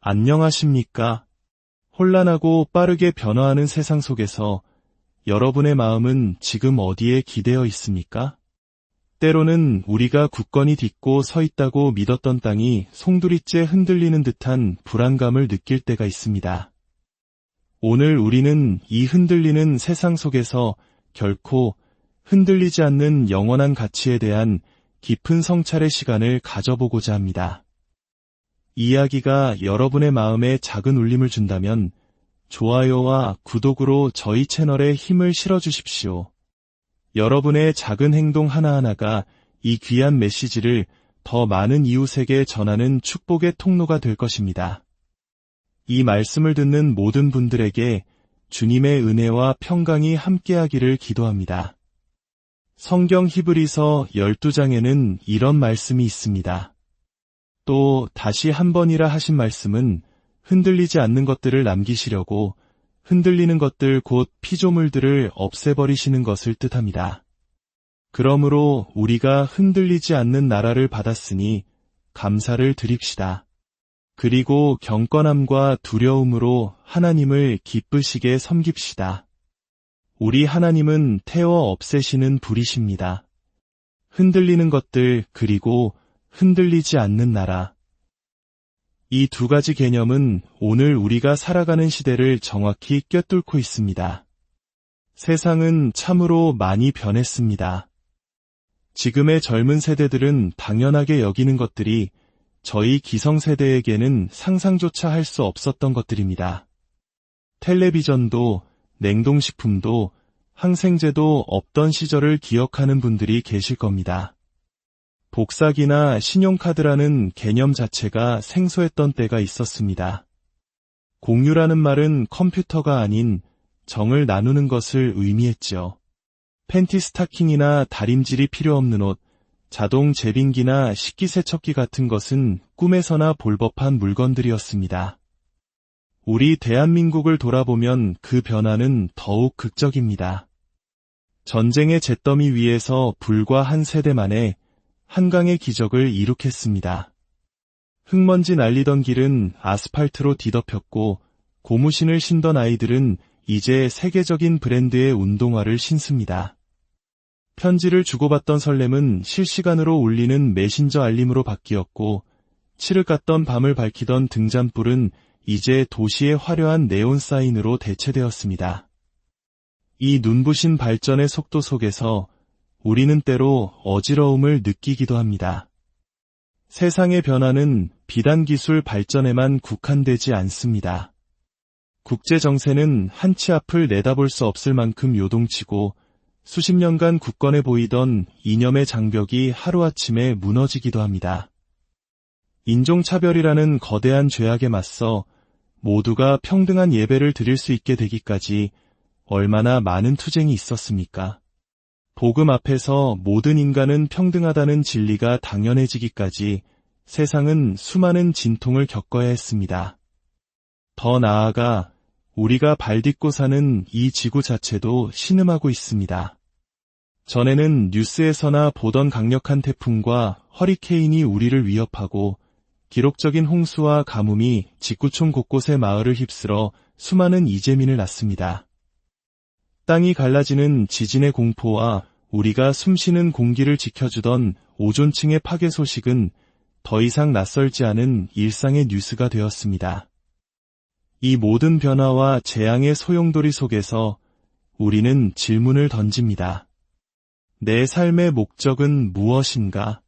안녕하십니까? 혼란하고 빠르게 변화하는 세상 속에서 여러분의 마음은 지금 어디에 기대어 있습니까? 때로는 우리가 굳건히 딛고 서 있다고 믿었던 땅이 송두리째 흔들리는 듯한 불안감을 느낄 때가 있습니다. 오늘 우리는 이 흔들리는 세상 속에서 결코 흔들리지 않는 영원한 가치에 대한 깊은 성찰의 시간을 가져보고자 합니다. 이야기가 여러분의 마음에 작은 울림을 준다면 좋아요와 구독으로 저희 채널에 힘을 실어주십시오. 여러분의 작은 행동 하나하나가 이 귀한 메시지를 더 많은 이웃에게 전하는 축복의 통로가 될 것입니다. 이 말씀을 듣는 모든 분들에게 주님의 은혜와 평강이 함께하기를 기도합니다. 성경 히브리서 12장에는 이런 말씀이 있습니다. 또 다시 한 번이라 하신 말씀은 흔들리지 않는 것들을 남기시려고 흔들리는 것들 곧 피조물들을 없애버리시는 것을 뜻합니다. 그러므로 우리가 흔들리지 않는 나라를 받았으니 감사를 드립시다. 그리고 경건함과 두려움으로 하나님을 기쁘시게 섬깁시다. 우리 하나님은 태워 없애시는 불이십니다. 흔들리는 것들 그리고 흔들리지 않는 나라. 이 두 가지 개념은 오늘 우리가 살아가는 시대를 정확히 꿰뚫고 있습니다. 세상은 참으로 많이 변했습니다. 지금의 젊은 세대들은 당연하게 여기는 것들이 저희 기성세대에게는 상상조차 할 수 없었던 것들입니다. 텔레비전도, 냉동식품도, 항생제도 없던 시절을 기억하는 분들이 계실 겁니다. 복사기나 신용카드라는 개념 자체가 생소했던 때가 있었습니다. 공유라는 말은 컴퓨터가 아닌 정을 나누는 것을 의미했죠. 팬티 스타킹이나 다림질이 필요 없는 옷, 자동 제빙기나 식기세척기 같은 것은 꿈에서나 볼 법한 물건들이었습니다. 우리 대한민국을 돌아보면 그 변화는 더욱 극적입니다. 전쟁의 잿더미 위에서 불과 한 세대 만에 한강의 기적을 이룩했습니다. 흙먼지 날리던 길은 아스팔트로 뒤덮였고 고무신을 신던 아이들은 이제 세계적인 브랜드의 운동화를 신습니다. 편지를 주고받던 설렘은 실시간으로 울리는 메신저 알림으로 바뀌었고 칠흑 같던 밤을 밝히던 등잔불은 이제 도시의 화려한 네온 사인으로 대체되었습니다. 이 눈부신 발전의 속도 속에서 우리는 때로 어지러움을 느끼기도 합니다. 세상의 변화는 비단 기술 발전에만 국한되지 않습니다. 국제 정세는 한 치 앞을 내다볼 수 없을 만큼 요동치고 수십 년간 굳건해 보이던 이념의 장벽이 하루아침에 무너지기도 합니다. 인종차별이라는 거대한 죄악에 맞서 모두가 평등한 예배를 드릴 수 있게 되기까지 얼마나 많은 투쟁이 있었습니까? 복음 앞에서 모든 인간은 평등하다는 진리가 당연해지기까지 세상은 수많은 진통을 겪어야 했습니다. 더 나아가 우리가 발딛고 사는 이 지구 자체도 신음하고 있습니다. 전에는 뉴스에서나 보던 강력한 태풍과 허리케인이 우리를 위협하고 기록적인 홍수와 가뭄이 직구촌 곳곳의 마을을 휩쓸어 수많은 이재민을 낳습니다. 땅이 갈라지는 지진의 공포와 우리가 숨쉬는 공기를 지켜주던 오존층의 파괴 소식은 더 이상 낯설지 않은 일상의 뉴스가 되었습니다. 이 모든 변화와 재앙의 소용돌이 속에서 우리는 질문을 던집니다. 내 삶의 목적은 무엇인가?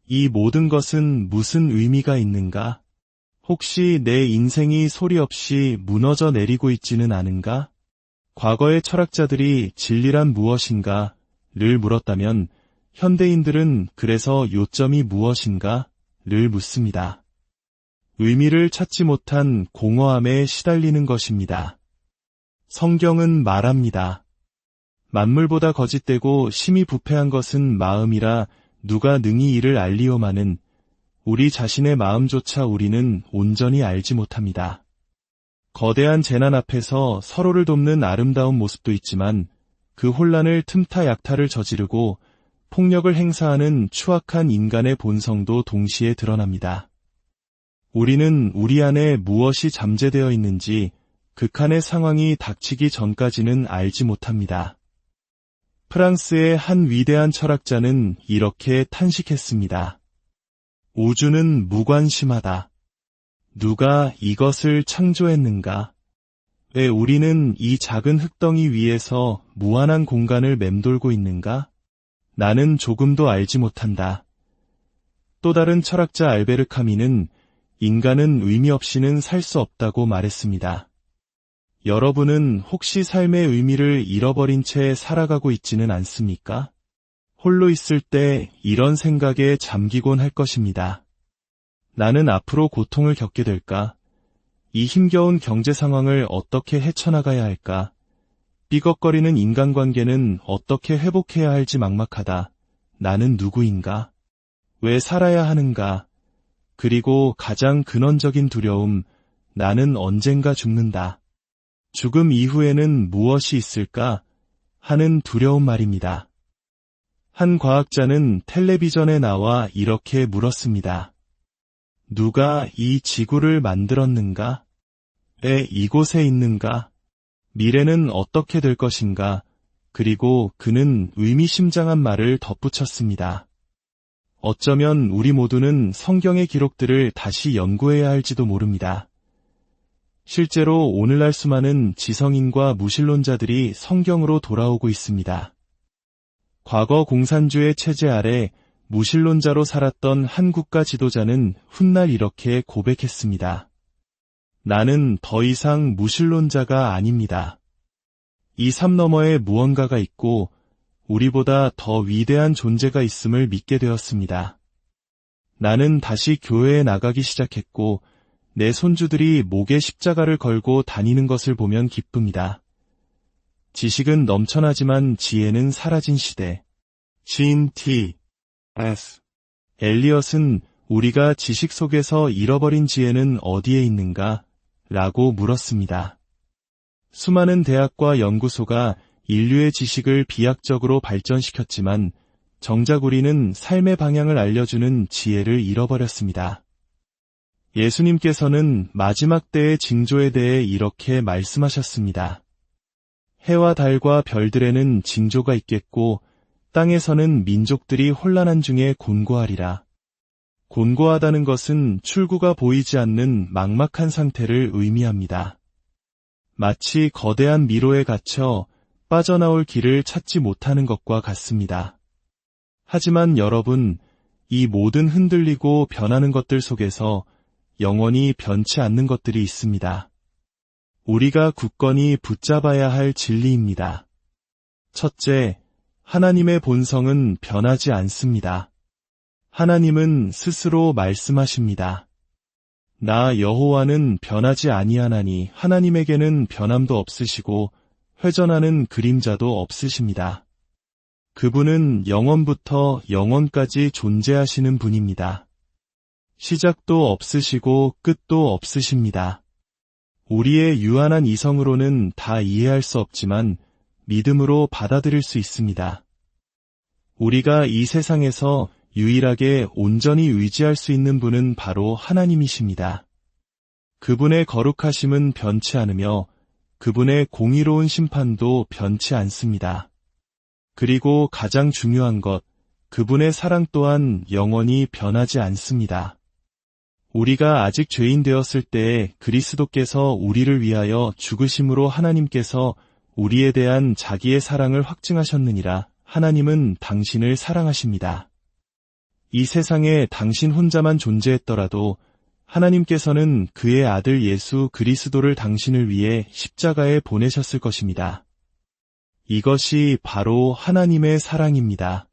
이 모든 것은 무슨 의미가 있는가? 혹시 내 인생이 소리 없이 무너져 내리고 있지는 않은가? 과거의 철학자들이 진리란 무엇인가? 를 물었다면 현대인들은 그래서 요점이 무엇인가? 를 묻습니다. 의미를 찾지 못한 공허함에 시달리는 것입니다. 성경은 말합니다. 만물보다 거짓되고 심히 부패한 것은 마음이라 누가 능히 이를 알리오마는 우리 자신의 마음조차 우리는 온전히 알지 못합니다. 거대한 재난 앞에서 서로를 돕는 아름다운 모습도 있지만 그 혼란을 틈타 약탈을 저지르고 폭력을 행사하는 추악한 인간의 본성도 동시에 드러납니다. 우리는 우리 안에 무엇이 잠재되어 있는지 극한의 상황이 닥치기 전까지는 알지 못합니다. 프랑스의 한 위대한 철학자는 이렇게 탄식했습니다. 우주는 무관심하다. 누가 이것을 창조했는가? 왜 우리는 이 작은 흙덩이 위에서 무한한 공간을 맴돌고 있는가? 나는 조금도 알지 못한다. 또 다른 철학자 알베르 카미는 인간은 의미 없이는 살 수 없다고 말했습니다. 여러분은 혹시 삶의 의미를 잃어버린 채 살아가고 있지는 않습니까? 홀로 있을 때 이런 생각에 잠기곤 할 것입니다. 나는 앞으로 고통을 겪게 될까? 이 힘겨운 경제 상황을 어떻게 헤쳐나가야 할까? 삐걱거리는 인간관계는 어떻게 회복해야 할지 막막하다. 나는 누구인가? 왜 살아야 하는가? 그리고 가장 근원적인 두려움, 나는 언젠가 죽는다. 죽음 이후에는 무엇이 있을까? 하는 두려움 말입니다. 한 과학자는 텔레비전에 나와 이렇게 물었습니다. 누가 이 지구를 만들었는가? 왜 이곳에 있는가? 미래는 어떻게 될 것인가? 그리고 그는 의미심장한 말을 덧붙였습니다. 어쩌면 우리 모두는 성경의 기록들을 다시 연구해야 할지도 모릅니다. 실제로 오늘날 수많은 지성인과 무신론자들이 성경으로 돌아오고 있습니다. 과거 공산주의 체제 아래 무신론자로 살았던 한 국가 지도자는 훗날 이렇게 고백했습니다. 나는 더 이상 무신론자가 아닙니다. 이 삶 너머에 무언가가 있고 우리보다 더 위대한 존재가 있음을 믿게 되었습니다. 나는 다시 교회에 나가기 시작했고 내 손주들이 목에 십자가를 걸고 다니는 것을 보면 기쁩니다. 지식은 넘쳐나지만 지혜는 사라진 시대. 진 T.S. 엘리엇은 우리가 지식 속에서 잃어버린 지혜는 어디에 있는가? 라고 물었습니다. 수많은 대학과 연구소가 인류의 지식을 비약적으로 발전시켰지만 정작 우리는 삶의 방향을 알려주는 지혜를 잃어버렸습니다. 예수님께서는 마지막 때의 징조에 대해 이렇게 말씀하셨습니다. 해와 달과 별들에는 징조가 있겠고 땅에서는 민족들이 혼란한 중에 곤고하리라. 곤고하다는 것은 출구가 보이지 않는 막막한 상태를 의미합니다. 마치 거대한 미로에 갇혀 빠져나올 길을 찾지 못하는 것과 같습니다. 하지만 여러분, 이 모든 흔들리고 변하는 것들 속에서 영원히 변치 않는 것들이 있습니다. 우리가 굳건히 붙잡아야 할 진리입니다. 첫째, 하나님의 본성은 변하지 않습니다. 하나님은 스스로 말씀하십니다. 나 여호와는 변하지 아니하나니 하나님에게는 변함도 없으시고 회전하는 그림자도 없으십니다. 그분은 영원부터 영원까지 존재하시는 분입니다. 시작도 없으시고 끝도 없으십니다. 우리의 유한한 이성으로는 다 이해할 수 없지만 믿음으로 받아들일 수 있습니다. 우리가 이 세상에서 유일하게 온전히 의지할 수 있는 분은 바로 하나님이십니다. 그분의 거룩하심은 변치 않으며 그분의 공의로운 심판도 변치 않습니다. 그리고 가장 중요한 것, 그분의 사랑 또한 영원히 변하지 않습니다. 우리가 아직 죄인 되었을 때에 그리스도께서 우리를 위하여 죽으심으로 하나님께서 우리에 대한 자기의 사랑을 확증하셨느니라. 하나님은 당신을 사랑하십니다. 이 세상에 당신 혼자만 존재했더라도 하나님께서는 그의 아들 예수 그리스도를 당신을 위해 십자가에 보내셨을 것입니다. 이것이 바로 하나님의 사랑입니다.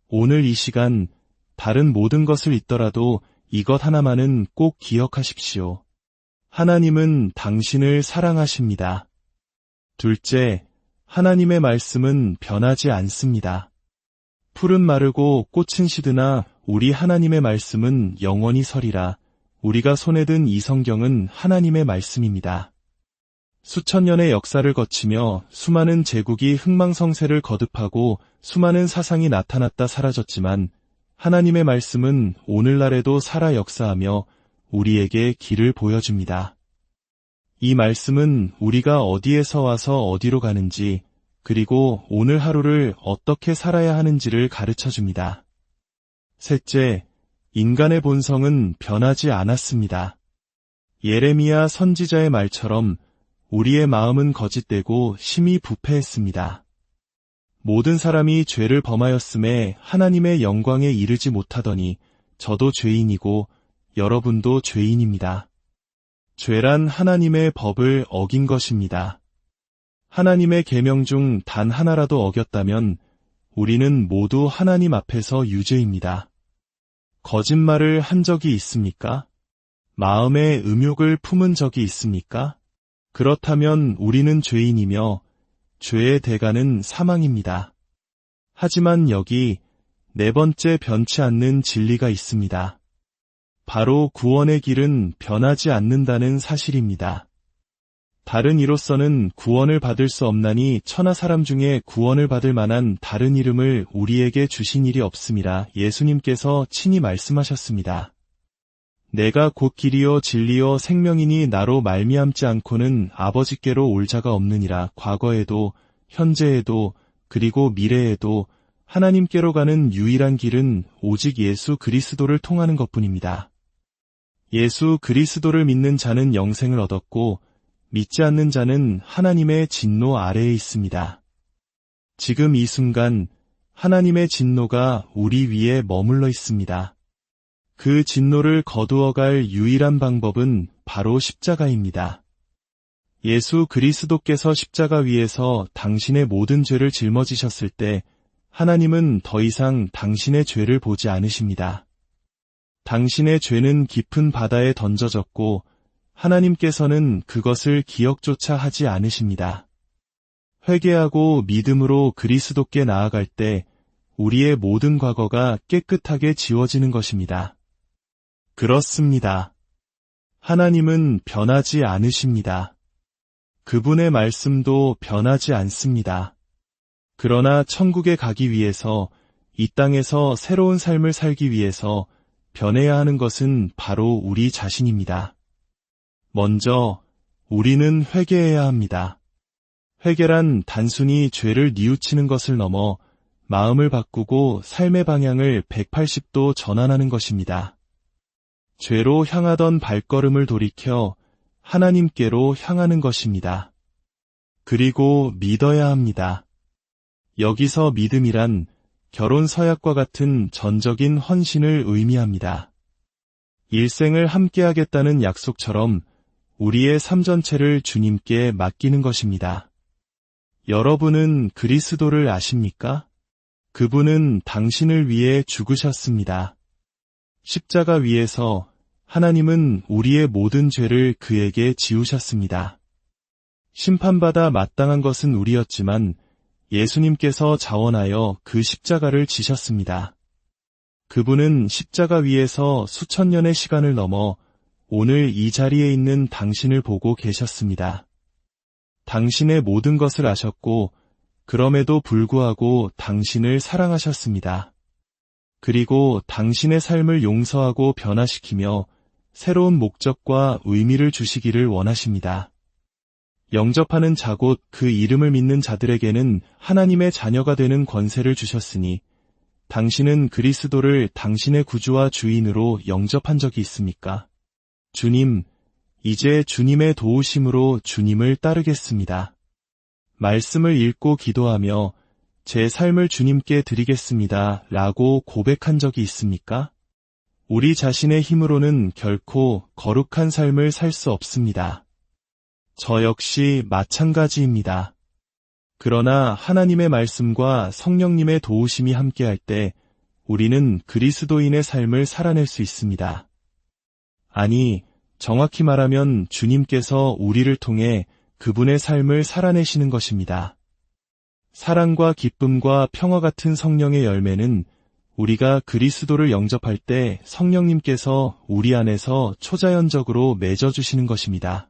오늘 이 시간 다른 모든 것을 잊더라도 이것 하나만은 꼭 기억하십시오. 하나님은 당신을 사랑하십니다. 둘째, 하나님의 말씀은 변하지 않습니다. 풀은 마르고 꽃은 시드나 우리 하나님의 말씀은 영원히 서리라. 우리가 손에 든 이 성경은 하나님의 말씀입니다. 수천 년의 역사를 거치며 수많은 제국이 흥망성쇠를 거듭하고 수많은 사상이 나타났다 사라졌지만 하나님의 말씀은 오늘날에도 살아 역사하며 우리에게 길을 보여줍니다. 이 말씀은 우리가 어디에서 와서 어디로 가는지, 그리고 오늘 하루를 어떻게 살아야 하는지를 가르쳐 줍니다. 셋째, 인간의 본성은 변하지 않았습니다. 예레미야 선지자의 말처럼 우리의 마음은 거짓되고 심히 부패했습니다. 모든 사람이 죄를 범하였음에 하나님의 영광에 이르지 못하더니 저도 죄인이고 여러분도 죄인입니다. 죄란 하나님의 법을 어긴 것입니다. 하나님의 계명 중 단 하나라도 어겼다면 우리는 모두 하나님 앞에서 유죄입니다. 거짓말을 한 적이 있습니까? 마음에 음욕을 품은 적이 있습니까? 그렇다면 우리는 죄인이며 죄의 대가는 사망입니다. 하지만 여기 네 번째 변치 않는 진리가 있습니다. 바로 구원의 길은 변하지 않는다는 사실입니다. 다른 이로서는 구원을 받을 수 없나니 천하 사람 중에 구원을 받을 만한 다른 이름을 우리에게 주신 일이 없음이라 예수님께서 친히 말씀하셨습니다. 내가 곧 길이요 진리요 생명이니 나로 말미암지 않고는 아버지께로 올 자가 없느니라. 과거에도 현재에도 그리고 미래에도 하나님께로 가는 유일한 길은 오직 예수 그리스도를 통하는 것뿐입니다. 예수 그리스도를 믿는 자는 영생을 얻었고 믿지 않는 자는 하나님의 진노 아래에 있습니다. 지금 이 순간 하나님의 진노가 우리 위에 머물러 있습니다. 그 진노를 거두어갈 유일한 방법은 바로 십자가입니다. 예수 그리스도께서 십자가 위에서 당신의 모든 죄를 짊어지셨을 때 하나님은 더 이상 당신의 죄를 보지 않으십니다. 당신의 죄는 깊은 바다에 던져졌고 하나님께서는 그것을 기억조차 하지 않으십니다. 회개하고 믿음으로 그리스도께 나아갈 때 우리의 모든 과거가 깨끗하게 지워지는 것입니다. 그렇습니다. 하나님은 변하지 않으십니다. 그분의 말씀도 변하지 않습니다. 그러나 천국에 가기 위해서 이 땅에서 새로운 삶을 살기 위해서 변해야 하는 것은 바로 우리 자신입니다. 먼저 우리는 회개해야 합니다. 회개란 단순히 죄를 뉘우치는 것을 넘어 마음을 바꾸고 삶의 방향을 180도 전환하는 것입니다. 죄로 향하던 발걸음을 돌이켜 하나님께로 향하는 것입니다. 그리고 믿어야 합니다. 여기서 믿음이란 결혼 서약과 같은 전적인 헌신을 의미합니다. 일생을 함께하겠다는 약속처럼 우리의 삶 전체를 주님께 맡기는 것입니다. 여러분은 그리스도를 아십니까? 그분은 당신을 위해 죽으셨습니다. 십자가 위에서 하나님은 우리의 모든 죄를 그에게 지우셨습니다. 심판받아 마땅한 것은 우리였지만 예수님께서 자원하여 그 십자가를 지셨습니다. 그분은 십자가 위에서 수천 년의 시간을 넘어 오늘 이 자리에 있는 당신을 보고 계셨습니다. 당신의 모든 것을 아셨고 그럼에도 불구하고 당신을 사랑하셨습니다. 그리고 당신의 삶을 용서하고 변화시키며 새로운 목적과 의미를 주시기를 원하십니다. 영접하는 자 곧 그 이름을 믿는 자들에게는 하나님의 자녀가 되는 권세를 주셨으니 당신은 그리스도를 당신의 구주와 주인으로 영접한 적이 있습니까? 주님, 이제 주님의 도우심으로 주님을 따르겠습니다. 말씀을 읽고 기도하며 제 삶을 주님께 드리겠습니다 라고 고백한 적이 있습니까? 우리 자신의 힘으로는 결코 거룩한 삶을 살 수 없습니다. 저 역시 마찬가지입니다. 그러나 하나님의 말씀과 성령님의 도우심이 함께할 때 우리는 그리스도인의 삶을 살아낼 수 있습니다. 아니, 정확히 말하면 주님께서 우리를 통해 그분의 삶을 살아내시는 것입니다. 사랑과 기쁨과 평화 같은 성령의 열매는 우리가 그리스도를 영접할 때 성령님께서 우리 안에서 초자연적으로 맺어주시는 것입니다.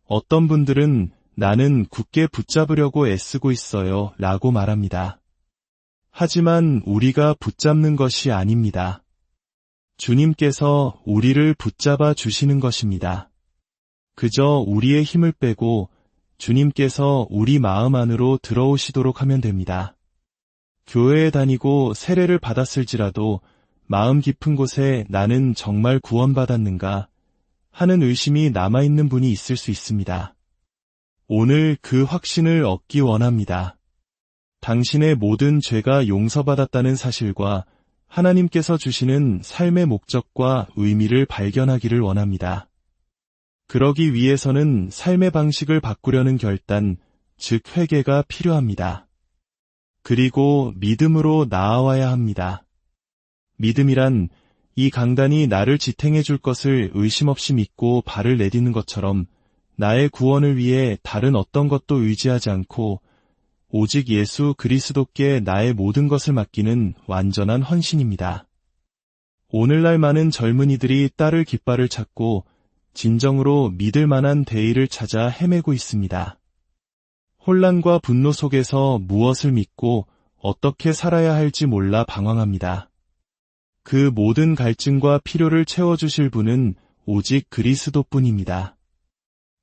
어떤 분들은 나는 굳게 붙잡으려고 애쓰고 있어요 라고 말합니다. 하지만 우리가 붙잡는 것이 아닙니다. 주님께서 우리를 붙잡아 주시는 것입니다. 그저 우리의 힘을 빼고 주님께서 우리 마음 안으로 들어오시도록 하면 됩니다. 교회에 다니고 세례를 받았을지라도 마음 깊은 곳에 나는 정말 구원받았는가 하는 의심이 남아있는 분이 있을 수 있습니다. 오늘 그 확신을 얻기 원합니다. 당신의 모든 죄가 용서받았다는 사실과 하나님께서 주시는 삶의 목적과 의미를 발견하기를 원합니다. 그러기 위해서는 삶의 방식을 바꾸려는 결단, 즉 회개가 필요합니다. 그리고 믿음으로 나아와야 합니다. 믿음이란 이 강단이 나를 지탱해 줄 것을 의심 없이 믿고 발을 내딛는 것처럼 나의 구원을 위해 다른 어떤 것도 의지하지 않고 오직 예수 그리스도께 나의 모든 것을 맡기는 완전한 헌신입니다. 오늘날 많은 젊은이들이 따를 깃발을 찾고 진정으로 믿을 만한 대의를 찾아 헤매고 있습니다. 혼란과 분노 속에서 무엇을 믿고 어떻게 살아야 할지 몰라 방황합니다. 그 모든 갈증과 필요를 채워주실 분은 오직 그리스도뿐입니다.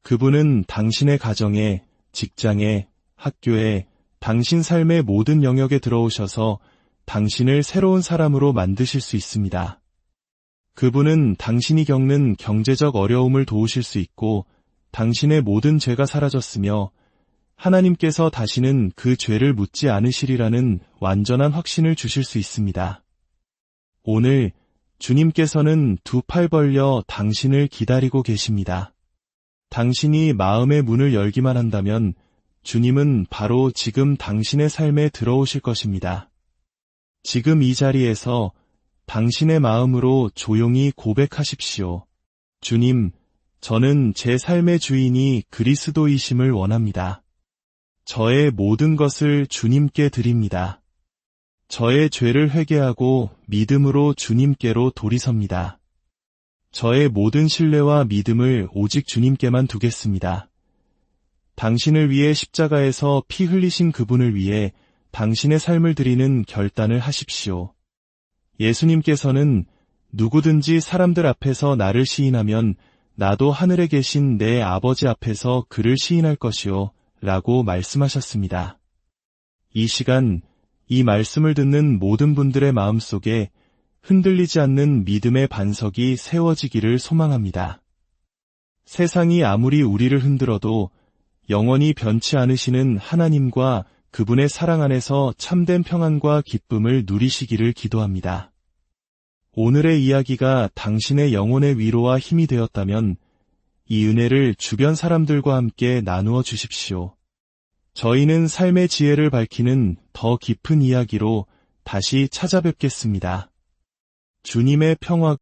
그분은 당신의 가정에, 직장에, 학교에, 당신 삶의 모든 영역에 들어오셔서 당신을 새로운 사람으로 만드실 수 있습니다. 그분은 당신이 겪는 경제적 어려움을 도우실 수 있고 당신의 모든 죄가 사라졌으며 하나님께서 다시는 그 죄를 묻지 않으시리라는 완전한 확신을 주실 수 있습니다. 오늘 주님께서는 두 팔 벌려 당신을 기다리고 계십니다. 당신이 마음의 문을 열기만 한다면 주님은 바로 지금 당신의 삶에 들어오실 것입니다. 지금 이 자리에서 당신의 마음으로 조용히 고백하십시오. 주님, 저는 제 삶의 주인이 그리스도이심을 원합니다. 저의 모든 것을 주님께 드립니다. 저의 죄를 회개하고 믿음으로 주님께로 돌이섭니다. 저의 모든 신뢰와 믿음을 오직 주님께만 두겠습니다. 당신을 위해 십자가에서 피 흘리신 그분을 위해 당신의 삶을 드리는 결단을 하십시오. 예수님께서는 누구든지 사람들 앞에서 나를 시인하면 나도 하늘에 계신 내 아버지 앞에서 그를 시인할 것이요 라고 말씀하셨습니다. 이 시간 이 말씀을 듣는 모든 분들의 마음속에 흔들리지 않는 믿음의 반석이 세워지기를 소망합니다. 세상이 아무리 우리를 흔들어도 영원히 변치 않으시는 하나님과 그분의 사랑 안에서 참된 평안과 기쁨을 누리시기를 기도합니다. 오늘의 이야기가 당신의 영혼의 위로와 힘이 되었다면 이 은혜를 주변 사람들과 함께 나누어 주십시오. 저희는 삶의 지혜를 밝히는 더 깊은 이야기로 다시 찾아뵙겠습니다. 주님의 평화가